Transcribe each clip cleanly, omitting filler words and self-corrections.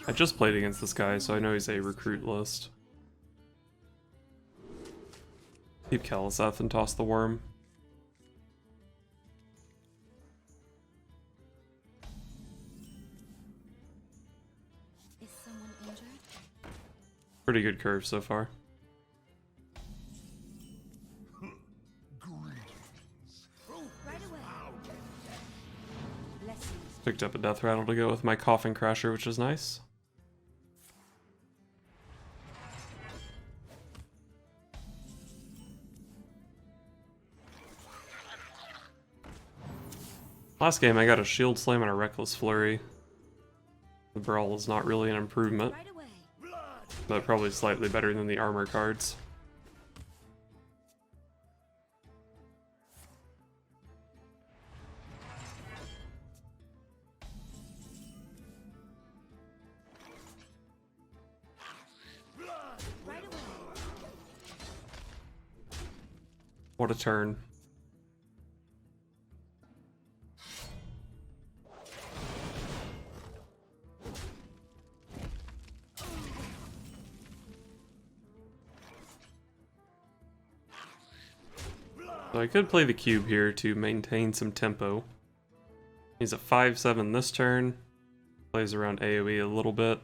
I just played against this guy, so I know he's a recruit list. Keep Kaliseth and toss the worm. Is someone injured? Pretty good curve so far. Right away. Blessings. Picked up a death rattle to go with my Coffin Crasher, which is nice. Last game I got a Shield Slam and a Reckless Flurry. The Brawl is not really an improvement, Right away. but probably slightly better than the armor cards. Right away. What a turn. So I could play the cube here to maintain some tempo. He's at 5-7 this turn. Plays around AoE a little bit.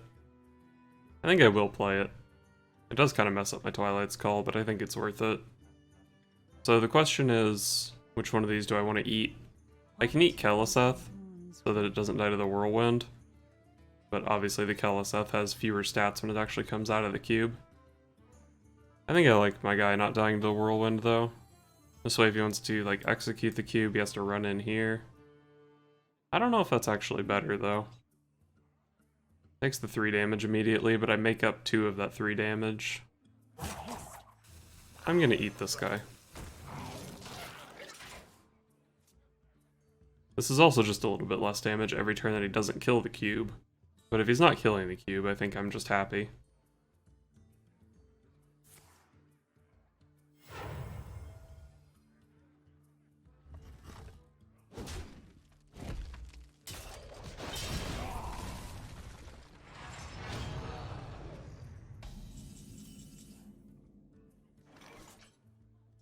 I think I will play it. It does kind of mess up my Twilight's Call, but I think it's worth it. So the question is, which one of these do I want to eat? I can eat Kaliseth, so that it doesn't die to the Whirlwind. But obviously the Kaliseth has fewer stats when it actually comes out of the cube. I think I like my guy not dying to the Whirlwind though. This way if he wants to like execute the cube, he has to run in here. I don't know if that's actually better though. Takes the 3 damage immediately, but I make up 2 of that 3 damage. I'm gonna eat this guy. This is also just a little bit less damage every turn that he doesn't kill the cube. But if he's not killing the cube, I think I'm just happy.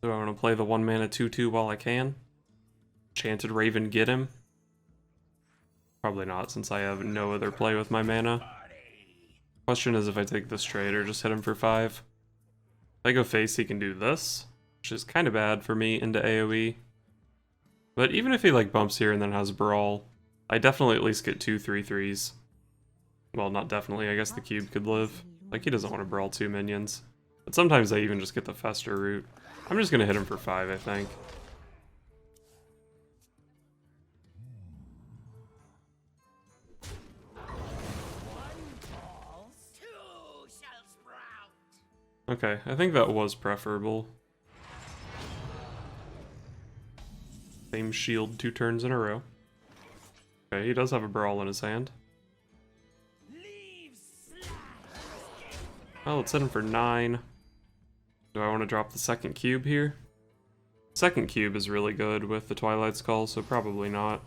Do I want to play the 1 mana 2/2 while I can? Enchanted Raven get him? Probably not, since I have no other play with my mana. Question is if I take this trade or just hit him for 5. If I go face, he can do this, which is kind of bad for me into AoE. But even if he like bumps here and then has Brawl, I definitely at least get 2 3/3s. Well, not definitely, I guess the cube could live. Like, he doesn't want to Brawl 2 minions. But sometimes I even just get the Fester route. I'm just gonna hit him for 5, I think. Okay, I think that was preferable. Same shield 2 turns in a row. Okay, he does have a Brawl in his hand. Well, let's hit him for 9. Do I want to drop the second cube here? Second cube is really good with the Twilight's Call, so probably not.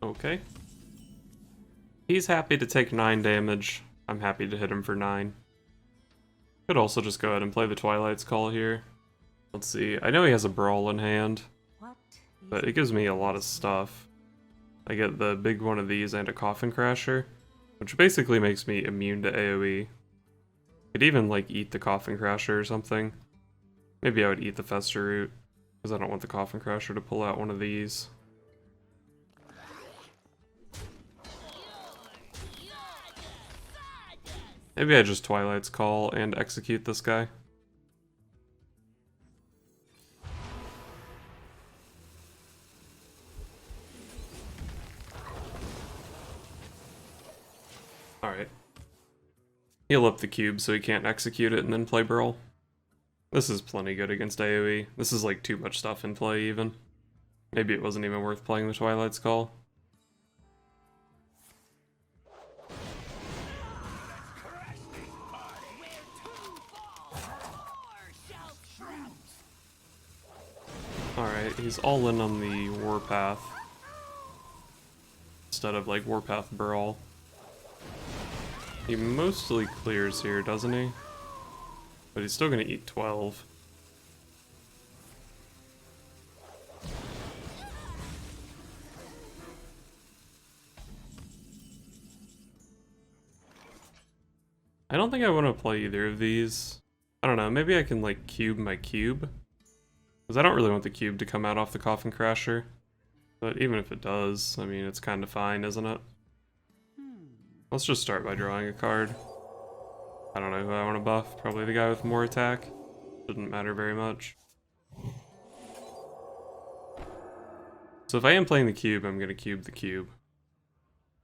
Okay. He's happy to take 9 damage. I'm happy to hit him for 9. Could also just go ahead and play the Twilight's Call here. Let's see. I know he has a Brawl in hand, but it gives me a lot of stuff. I get the big one of these and a Coffin Crasher, which basically makes me immune to AoE. Could even like eat the Coffin Crasher or something. Maybe I would eat the Fester route, because I don't want the Coffin Crasher to pull out one of these. Maybe I just Twilight's Call and execute this guy. Alright. Heal up the cube so he can't execute it and then play Brawl. This is plenty good against AoE. This is like too much stuff in play even. Maybe it wasn't even worth playing the Twilight's Call. Alright, he's all in on the Warpath. Instead of like Warpath Brawl. He mostly clears here, doesn't he? But he's still gonna eat 12. I don't think I want to play either of these. I don't know, maybe I can like cube my cube. Because I don't really want the cube to come out off the Coffin Crasher. But even if it does, I mean, it's kind of fine, isn't it? Let's just start by drawing a card. I don't know who I want to buff. Probably the guy with more attack. Shouldn't matter very much. So if I am playing the cube, I'm going to cube the cube.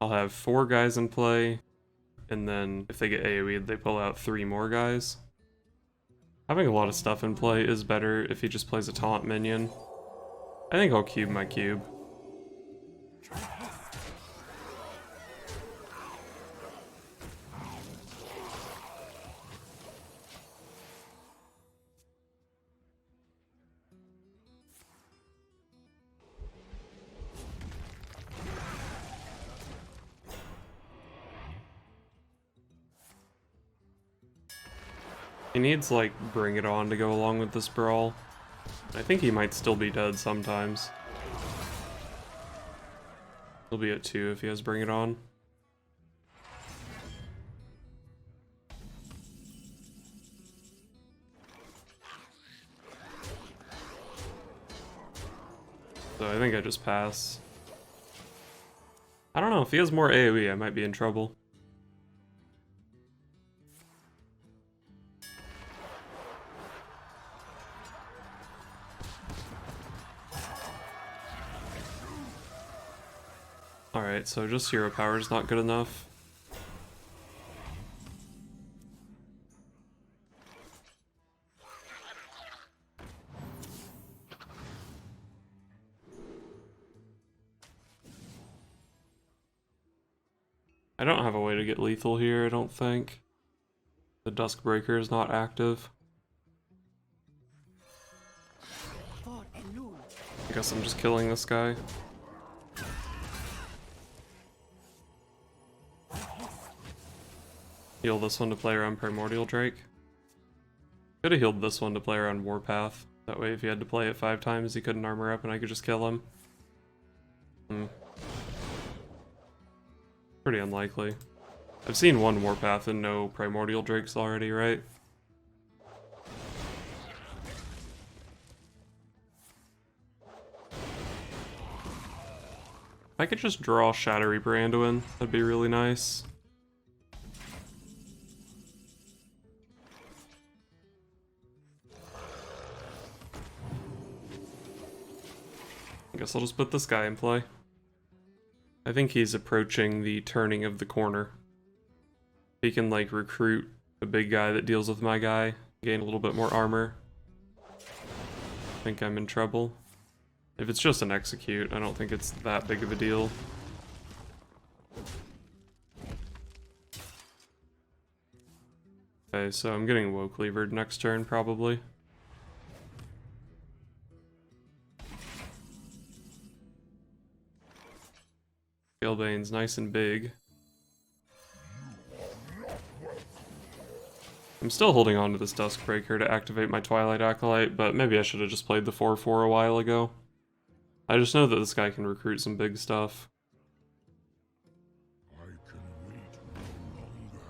I'll have 4 guys in play. And then if they get AoE'd, they pull out 3 more guys. Having a lot of stuff in play is better if he just plays a taunt minion. I think I'll cube my cube. He needs, like, Bring It On to go along with this Brawl. I think he might still be dead sometimes. He'll be at 2 if he has Bring It On. So I think I just pass. I don't know, if he has more AoE, I might be in trouble. Alright, so just hero power is not good enough. I don't have a way to get lethal here, I don't think. The Duskbreaker is not active. I guess I'm just killing this guy. Heal this one to play around Primordial Drake. Could have healed this one to play around Warpath. That way if he had to play it 5 times, he couldn't armor up and I could just kill him. Pretty unlikely. I've seen 1 Warpath and no Primordial Drakes already, right? If I could just draw Shadow Reaper Anduin, that'd be really nice. I guess I'll just put this guy in play. I think he's approaching the turning of the corner. He can like recruit a big guy that deals with my guy, gain a little bit more armor. I think I'm in trouble. If it's just an execute, I don't think it's that big of a deal. Okay, so I'm getting Woe Cleavered next turn probably. Scalebane's nice and big. I'm still holding on to this Duskbreaker to activate my Twilight Acolyte, but maybe I should have just played the 4/4 a while ago. I just know that this guy can recruit some big stuff. I can wait no longer.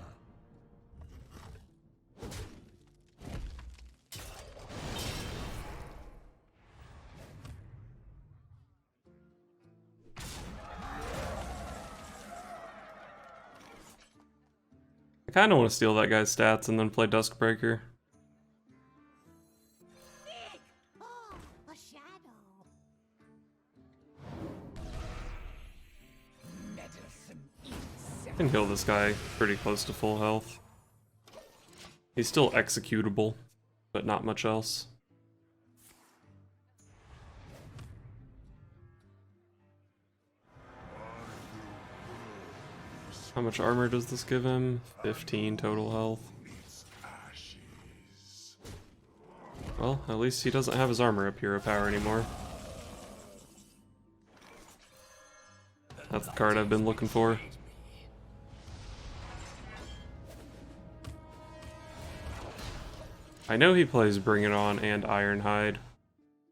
I kinda want to steal that guy's stats and then play Duskbreaker. Oh, a shadow. Medicine itself. I can heal this guy pretty close to full health. He's still executable, but not much else. How much armor does this give him? 15 total health. Well, at least he doesn't have his armor up hero power anymore. That's the card I've been looking for. I know he plays Bring It On and Ironhide.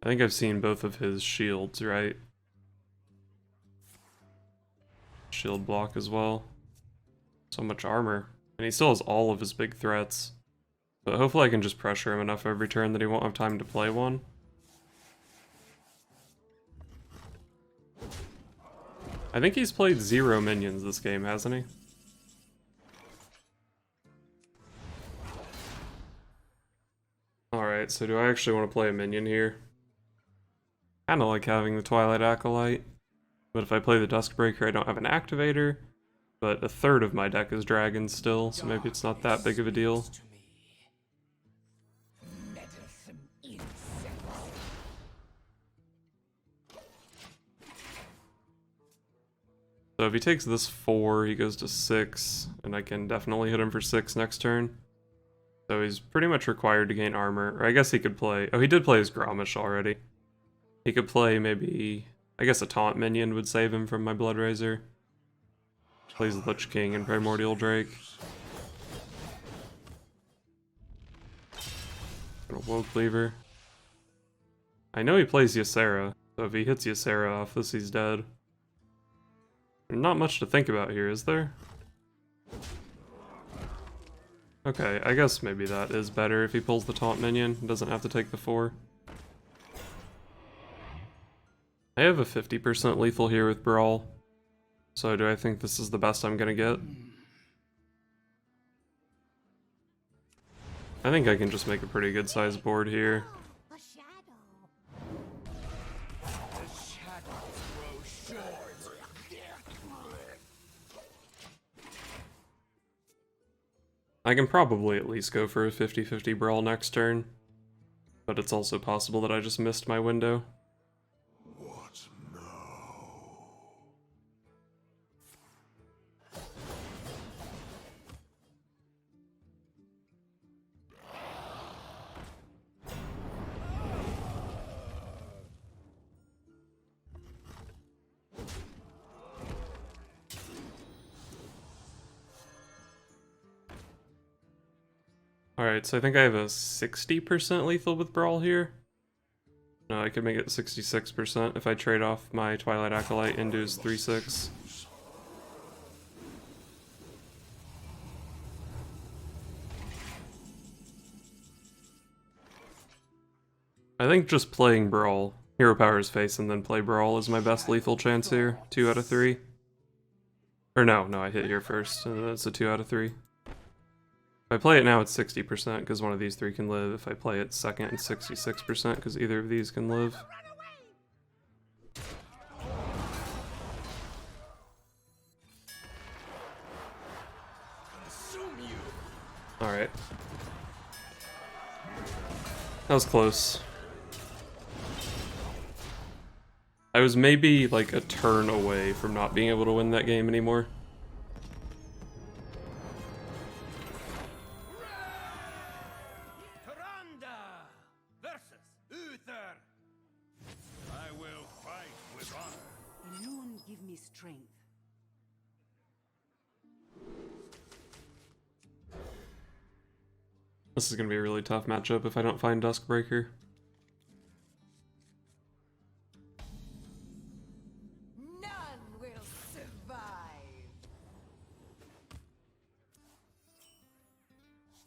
I think I've seen both of his shields, right? Shield block as well. So much armor. And he still has all of his big threats. But hopefully I can just pressure him enough every turn that he won't have time to play one. I think he's played 0 minions this game, hasn't he? Alright, so do I actually want to play a minion here? Kinda like having the Twilight Acolyte. But if I play the Duskbreaker, I don't have an activator. But a third of my deck is dragons still, so maybe it's not that big of a deal. So if he takes this 4, he goes to 6, and I can definitely hit him for 6 next turn. So he's pretty much required to gain armor. Or I guess he could play... Oh, he did play his Gromish already. He could play maybe... I guess a Taunt minion would save him from my Blood Razor. Plays Lich King and Primordial Drake. And a Woe Cleaver. I know he plays Ysera, so if he hits Ysera off this, he's dead. There's not much to think about here, is there? Okay, I guess maybe that is better if he pulls the Taunt minion. He doesn't have to take the 4. I have a 50% lethal here with Brawl. So do I think this is the best I'm gonna get? I think I can just make a pretty good sized board here. A shadow. I can probably at least go for a 50-50 Brawl next turn. But it's also possible that I just missed my window. What now? Alright, so I think I have a 60% lethal with Brawl here. No, I could make it 66% if I trade off my Twilight Acolyte into his 3/6. I think just playing Brawl, Hero Power his face and then play Brawl is my best lethal chance here. 2 out of 3. Or no, I hit here first, and then it's a 2 out of 3. If I play it now, it's 60% because one of these 3 can live. If I play it second, it's 66% because either of these can live. Alright. That was close. I was maybe like a turn away from not being able to win that game anymore. This is going to be a really tough matchup if I don't find Duskbreaker. None will survive.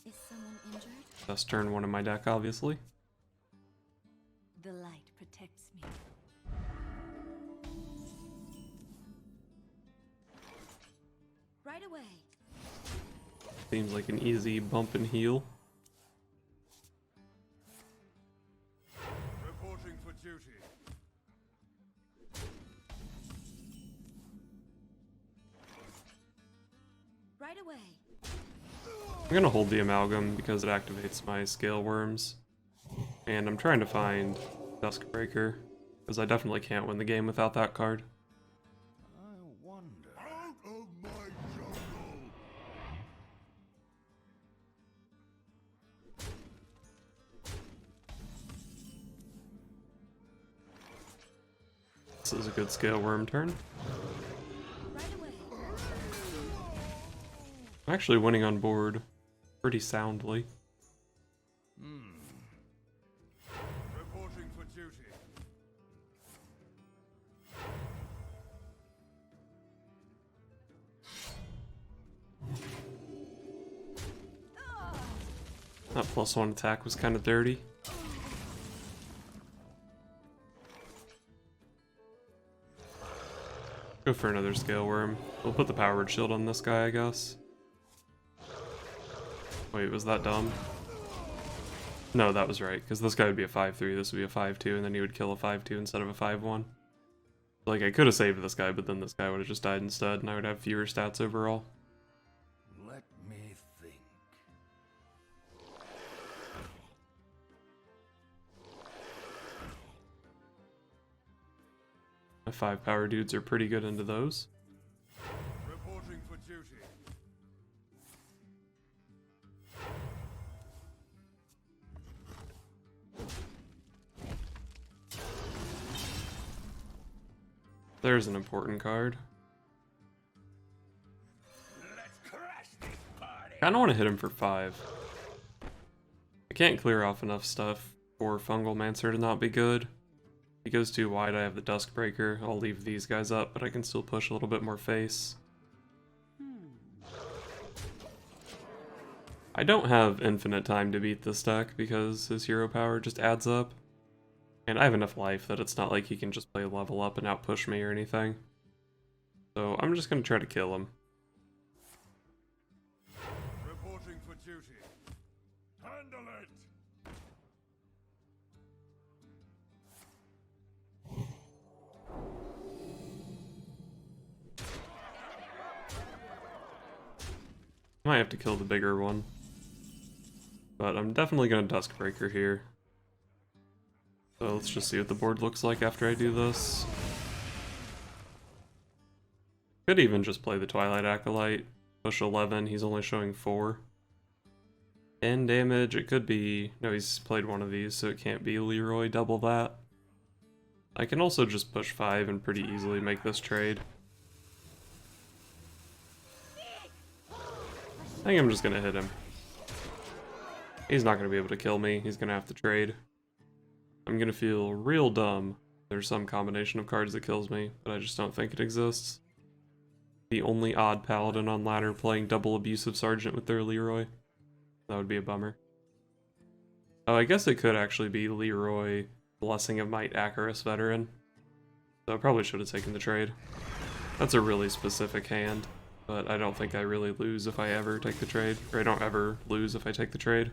Is someone injured? Best turn 1 in my deck, obviously. The light protects me. Right away. Seems like an easy bump and heal. Reporting for duty. away. I'm gonna hold the Amalgam because it activates my Scale Worms. And I'm trying to find Duskbreaker, because I definitely can't win the game without that card. I wonder. Out of my jungle! This is a good Scale Worm turn. Right away. I'm actually winning on board pretty soundly. Reporting for duty. That +1 attack was kind of dirty. Go for another Scale Worm. We'll put the Powered Shield on this guy, I guess. Wait, was that dumb? No, that was right, because this guy would be a 5-3, this would be a 5-2, and then he would kill a 5-2 instead of a 5-1. Like, I could have saved this guy, but then this guy would have just died instead, and I would have fewer stats overall. Let me think. My 5 power dudes are pretty good into those. Reporting for duty. There's an important card. Let's crash this party. Kinda want to hit him for 5. I can't clear off enough stuff for Fungal Mancer to not be good. If he goes too wide, I have the Duskbreaker. I'll leave these guys up, but I can still push a little bit more face. I don't have infinite time to beat this deck because his hero power just adds up. And I have enough life that it's not like he can just play level up and outpush me or anything. So I'm just going to try to kill him. Reporting for duty. Handle it. Might have to kill the bigger one. But I'm definitely going to Duskbreaker here. So let's just see what the board looks like after I do this. Could even just play the Twilight Acolyte. Push 11, he's only showing 4. 10 damage, it could be... No, he's played one of these, so it can't be Leroy, double that. I can also just push 5 and pretty easily make this trade. I think I'm just gonna hit him. He's not gonna be able to kill me, he's gonna have to trade. I'm gonna feel real dumb. There's some combination of cards that kills me, but I just don't think it exists. The only odd Paladin on ladder playing double Abusive Sergeant with their Leroy. That would be a bummer. Oh, I guess it could actually be Leroy, Blessing of Might, Acarus Veteran. So I probably should have taken the trade. That's a really specific hand, but I don't think I really lose if I ever take the trade. Or I don't ever lose if I take the trade.